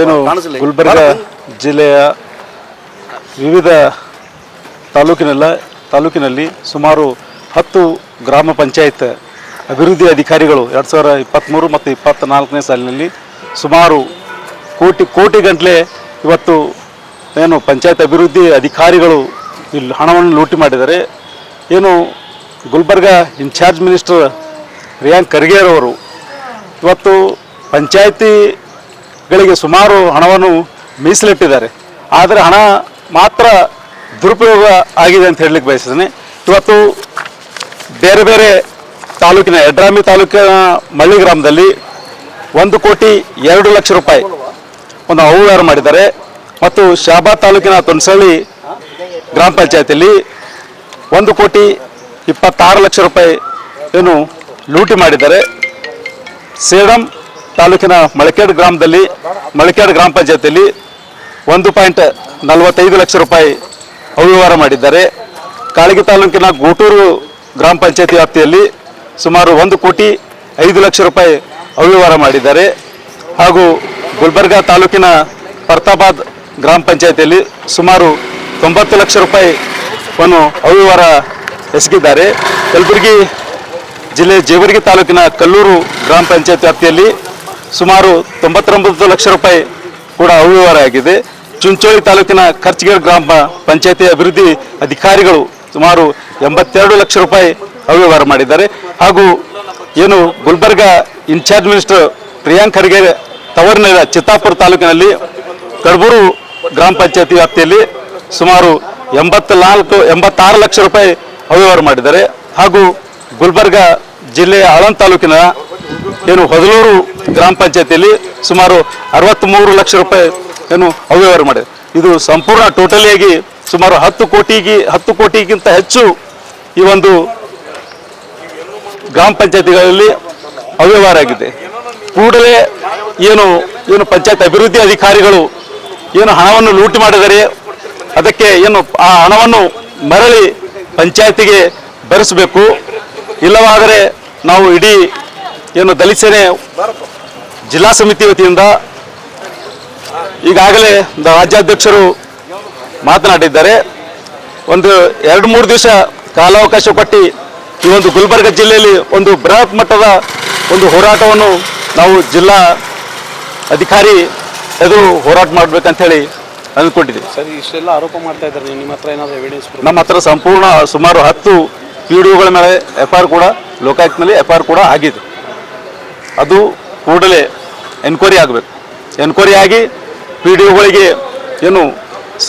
ಏನು ಗುಲ್ಬರ್ಗ ಜಿಲ್ಲೆಯ ವಿವಿಧ ತಾಲೂಕಿನಲ್ಲಿ ಸುಮಾರು 10 ಗ್ರಾಮ ಪಂಚಾಯತ್ ಅಭಿವೃದ್ಧಿ ಅಧಿಕಾರಿಗಳು 2023 ಮತ್ತು 24ನೇ ಸಾಲಿನಲ್ಲಿ ಸುಮಾರು ಕೋಟಿ ಗಂಟಲೆ ಇವತ್ತು ಏನು ಪಂಚಾಯತ್ ಅಭಿವೃದ್ಧಿ ಅಧಿಕಾರಿಗಳು ಇಲ್ಲಿ ಹಣವನ್ನು ಲೂಟಿ ಮಾಡಿದ್ದಾರೆ. ಏನು ಗುಲ್ಬರ್ಗ ಇನ್ಚಾರ್ಜ್ ಮಿನಿಸ್ಟರ್ ಪ್ರಿಯಾಂಕ್ ಖರ್ಗೆ ಅವರು ಇವತ್ತು ಪಂಚಾಯತಿಗಳಿಗೆ ಸುಮಾರು ಹಣವನ್ನು ಮೀಸಲಿಟ್ಟಿದ್ದಾರೆ. ಆದರೆ ಹಣ ಮಾತ್ರ ದುರುಪಯೋಗ ಆಗಿದೆ ಅಂತ ಹೇಳಲಿಕ್ಕೆ ಬಯಸಿದ್ದೇನೆ. ಇವತ್ತು ಬೇರೆ ಬೇರೆ ತಾಲೂಕಿನ ಯಡ್ರಾಮಿ ತಾಲೂಕಿನ ಮಳ್ಳಿ ಗ್ರಾಮದಲ್ಲಿ 1,02,00,000 ರೂಪಾಯಿ ಒಂದು ಅವ್ಯವಹಾರ ಮಾಡಿದ್ದಾರೆ. ಮತ್ತು ಶಾಬಾದ್ ತಾಲೂಕಿನ ತೊನ್ಸಳ್ಳಿ ಗ್ರಾಮ ಪಂಚಾಯತಿಯಲ್ಲಿ 1,26,00,000 ರೂಪಾಯಿ ಏನು ಲೂಟಿ ಮಾಡಿದ್ದಾರೆ. ಸೇಡಂ ತಾಲೂಕಿನ ಮಳಕೇಡ್ ಗ್ರಾಮ ಪಂಚಾಯತಿಯಲ್ಲಿ 1.45 ಲಕ್ಷ ರೂಪಾಯಿ ಅವ್ಯವಹಾರ ಮಾಡಿದ್ದಾರೆ. ಕಾಳಗಿ ತಾಲೂಕಿನ ಗೋಟೂರು ಗ್ರಾಮ ಪಂಚಾಯತಿ ವ್ಯಾಪ್ತಿಯಲ್ಲಿ ಸುಮಾರು 1,05,00,000 ರೂಪಾಯಿ ಅವ್ಯವಹಾರ ಮಾಡಿದ್ದಾರೆ. ಹಾಗೂ ಗುಲ್ಬರ್ಗಾ ತಾಲೂಕಿನ ಪರ್ತಾಬಾದ್ ಗ್ರಾಮ ಪಂಚಾಯತಿಯಲ್ಲಿ ಸುಮಾರು 90 ಲಕ್ಷ ರೂಪಾಯಿಯನ್ನು ಅವ್ಯವಹಾರ ಎಸಗಿದ್ದಾರೆ. ಕಲಬುರಗಿ ಜಿಲ್ಲೆ ಜೇವರ್ಗಿ ತಾಲೂಕಿನ ಕಲ್ಲೂರು ಗ್ರಾಮ ಪಂಚಾಯತ್ ವ್ಯಾಪ್ತಿಯಲ್ಲಿ ಸುಮಾರು 99 ಲಕ್ಷ ರೂಪಾಯಿ ಕೂಡ ಅವ್ಯವಹಾರ ಆಗಿದೆ. ಚುಂಚೋಳಿ ತಾಲೂಕಿನ ಖರ್ಚಗೇರ್ ಗ್ರಾಮ ಪಂಚಾಯತಿ ಅಭಿವೃದ್ಧಿ ಅಧಿಕಾರಿಗಳು ಸುಮಾರು 82 ಲಕ್ಷ ರೂಪಾಯಿ ಅವ್ಯವಹಾರ ಮಾಡಿದ್ದಾರೆ. ಹಾಗೂ ಏನು ಗುಲ್ಬರ್ಗ ಇನ್ಚಾರ್ಜ್ ಮಿನಿಸ್ಟರ್ ಪ್ರಿಯಾಂಕ್ ಖರ್ಗೆ ತವರಿನ ಚಿತ್ತಾಪುರ ತಾಲೂಕಿನಲ್ಲಿ ಕಡಬೂರು ಗ್ರಾಮ ಪಂಚಾಯತಿ ವ್ಯಾಪ್ತಿಯಲ್ಲಿ ಸುಮಾರು 86 ಲಕ್ಷ ರೂಪಾಯಿ ಅವ್ಯವಹಾರ ಮಾಡಿದ್ದಾರೆ. ಹಾಗೂ ಗುಲ್ಬರ್ಗ ಜಿಲ್ಲೆಯ ಆಳಂದ್ ತಾಲೂಕಿನ ಏನು ಹೊದಲೂರು ಗ್ರಾಮ ಪಂಚಾಯತಿಯಲ್ಲಿ ಸುಮಾರು 63 ಲಕ್ಷ ರೂಪಾಯಿ ಏನು ಅವ್ಯವಹಾರ ಮಾಡಿದೆ. ಇದು ಸಂಪೂರ್ಣ ಟೋಟಲಿಯಾಗಿ ಸುಮಾರು 10 ಕೋಟಿಗಿಂತ ಹೆಚ್ಚು ಈ ಒಂದು ಗ್ರಾಮ ಪಂಚಾಯತಿಗಳಲ್ಲಿ ಅವ್ಯವಹಾರ ಆಗಿದೆ. ಕೂಡಲೇ ಏನು ಪಂಚಾಯತ್ ಅಭಿವೃದ್ಧಿ ಅಧಿಕಾರಿಗಳು ಏನು ಹಣವನ್ನು ಲೂಟಿ ಮಾಡಿದರೆ ಅದಕ್ಕೆ ಏನು ಆ ಹಣವನ್ನು ಮರಳಿ ಪಂಚಾಯತಿಗೆ ಭರಿಸಬೇಕು. ಇಲ್ಲವಾದರೆ ನಾವು ಇಡೀ ಏನು ದಲಿತ ಸೇನೆ ಜಿಲ್ಲಾ ಸಮಿತಿ ವತಿಯಿಂದ ಈಗಾಗಲೇ ರಾಜ್ಯಾಧ್ಯಕ್ಷರು ಮಾತನಾಡಿದ್ದಾರೆ. ಒಂದು 2-3 ದಿವಸ ಕಾಲಾವಕಾಶ ಕೊಟ್ಟು ಈ ಒಂದು ಗುಲ್ಬರ್ಗ ಜಿಲ್ಲೆಯಲ್ಲಿ ಒಂದು ಬೃಹತ್ ಮಟ್ಟದ ಒಂದು ಹೋರಾಟವನ್ನು ನಾವು ಜಿಲ್ಲಾ ಅಧಿಕಾರಿ ಎದುರು ಹೋರಾಟ ಮಾಡಬೇಕಂತ ಹೇಳಿ ಅಂದ್ಕೊಂಡಿದ್ದೀವಿ. ಸರ್, ಇಷ್ಟೆಲ್ಲ ಆರೋಪ ಮಾಡ್ತಾ ಇದ್ದಾರೆ, ನಿಮ್ಮ ಹತ್ರ ಏನಾದರೂ ಎವಿಡೆನ್ಸ್? ನಮ್ಮ ಹತ್ರ ಸಂಪೂರ್ಣ ಸುಮಾರು 10 PDOಗಳ ಮೇಲೆ FIR ಕೂಡ ಲೋಕಾಯುಕ್ತನಲ್ಲಿ FIR ಕೂಡ ಆಗಿದೆ. ಅದು ಕೂಡಲೇ ಎನ್ಕ್ವೈರಿ ಆಗಬೇಕು. ಎನ್ಕ್ವೈರಿ ಆಗಿ PDOಗಳಿಗೆ ಏನು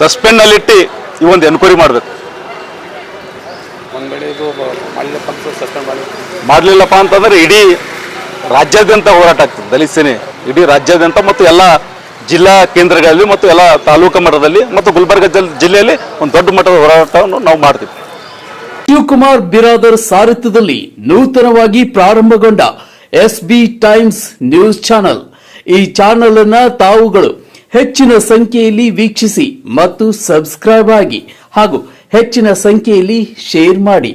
ಸಸ್ಪೆಂಡ್ನಲ್ಲಿಟ್ಟು ಈ ಒಂದು ಎನ್ಕ್ವೈರಿ ಮಾಡಬೇಕು. ಒಂದು ವೇಳೆ ಇದು ಸಸ್ಪೆಂಡ್ ಮಾಡಲಿಲ್ಲಪ್ಪ ಅಂತಂದರೆ ಇಡೀ ರಾಜ್ಯಾದ್ಯಂತ ಹೋರಾಟ ಆಗ್ತದೆ. ದಲಿತ ಸೇನೆ ಇಡೀ ರಾಜ್ಯಾದ್ಯಂತ ಮತ್ತು ಎಲ್ಲ ಜಿಲ್ಲಾ ಕೇಂದ್ರಗಳಲ್ಲಿ ಮತ್ತು ಎಲ್ಲ ತಾಲೂಕು ಮಟ್ಟದಲ್ಲಿ ಮತ್ತು ಗುಲ್ಬರ್ಗ ಜಿಲ್ಲೆಯಲ್ಲಿ ಒಂದು ದೊಡ್ಡ ಮಟ್ಟದ ಹೋರಾಟವನ್ನು ನಾವು ಮಾಡ್ತೀವಿ. ಶಿವಕುಮಾರ್ ಬಿರಾದರ್ ಸಾರಥ್ಯದಲ್ಲಿ ನೂತನವಾಗಿ ಪ್ರಾರಂಭಗೊಂಡ SB ಟೈಮ್ಸ್ ನ್ಯೂಸ್ ಚಾನೆಲ್. ಈ ಚಾನೆಲ್ ಅನ್ನು ತಾವುಗಳು ಹೆಚ್ಚಿನ ಸಂಖ್ಯೆಯಲ್ಲಿ ವೀಕ್ಷಿಸಿ ಮತ್ತು ಸಬ್ಸ್ಕ್ರೈಬ್ ಆಗಿ ಹಾಗೂ ಹೆಚ್ಚಿನ ಸಂಖ್ಯೆಯಲ್ಲಿ ಶೇರ್ ಮಾಡಿ.